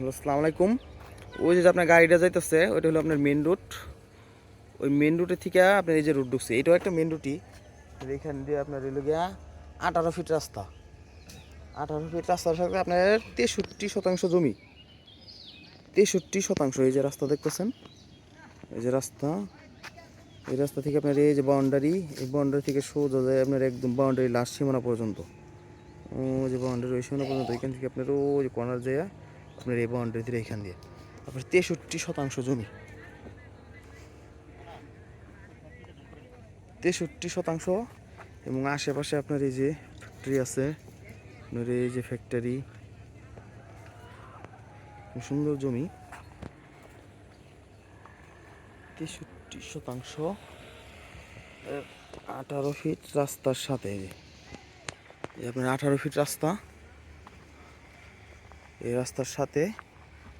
Hello, আসসালামু আলাইকুম। ওই যে আপনার গাড়িটা যাইতেছে ওইটা হলো আপনার মেন রুট। ওই মেন রুটের থেকে আপনার এই যে রুট ঢুকছে এটাও একটা মেন রুটই। এখান দিয়ে আপনার হলো গিয়া 18 ফিট রাস্তা। 18 ফিট রাস্তার সাথে আপনার 63% জমি। 63% এই যে রাস্তা দেখতেছেন, এই যে রাস্তা, এই রাস্তা থেকে আপনার এই যে বাউন্ডারি, এই বাউন্ডারি থেকে সোজা যায় আপনার একদম বাউন্ডারি লাস্ট সীমানা পর্যন্ত। ও যে বাউন্ডারি ওই সীমানা পর্যন্ত, এখান থেকে আপনার ওই যে কর্নার যায় আপনার এই বাউন্ডারি দিয়ে এখান দিয়ে আপনার 63% জমি। 63% এবং আশেপাশে আপনার এই যে ফ্যাক্টরি আছে, আপনার এই যে ফ্যাক্টরি, সুন্দর জমি। 63% 18 ফিট রাস্তার সাথে এই আপনার 18 ফিট রাস্তা, এই রাস্তার সাথে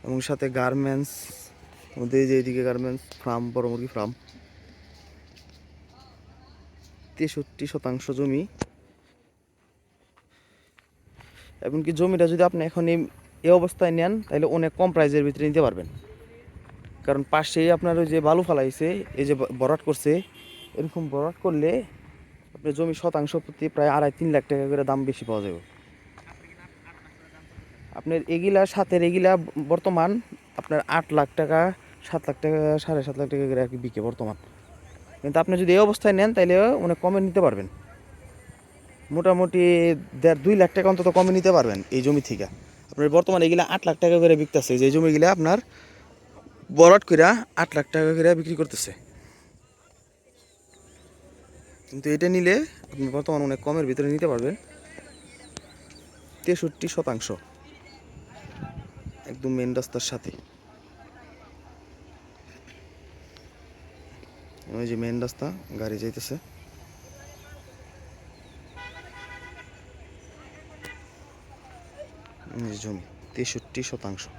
এবং সাথে গার্মেন্টস মধ্যে যে এইদিকে গার্মেন্টস ফার্ম, বড় মুরগি ফার্ম। 63% জমি। এমনকি জমিটা যদি আপনি এখন এই অবস্থায় নেন তাহলে অনেক কম প্রাইজের ভিতরে নিতে পারবেন, কারণ পাশেই আপনার ওই যে বালু ফালাইছে, এই যে ভরাট করছে, এরকম ভরাট করলে আপনার জমি শতাংশ প্রতি প্রায় 2.5-3 লাখ টাকা করে দাম বেশি পাওয়া যাবে। আপনার এগুলা সাথে এগুলা বর্তমান আপনার 8 লাখ টাকা, 7 লাখ টাকা, 7.5 লাখ টাকা করে আর কি বিকে বর্তমান। কিন্তু আপনি যদি এই অবস্থায় নেন তাহলে অনেক কমে নিতে পারবেন, মোটামুটি 1.5-2 লাখ টাকা অন্তত কমে নিতে পারবেন এই জমি থেকে। আপনার বর্তমানে এগুলা 8 লাখ টাকা করে বিকতেছে, যে জমিগুলা আপনার বরাট করে 8 লাখ টাকা করে বিক্রি করতেছে। কিন্তু এটা নিলে আপনি বর্তমানে অনেক কমের ভিতরে নিতে পারবেন। 63% একদম মেন রাস্তার সাথে। ওই যে মেন রাস্তা, গাড়ি যাইতেছে। জমি 63%।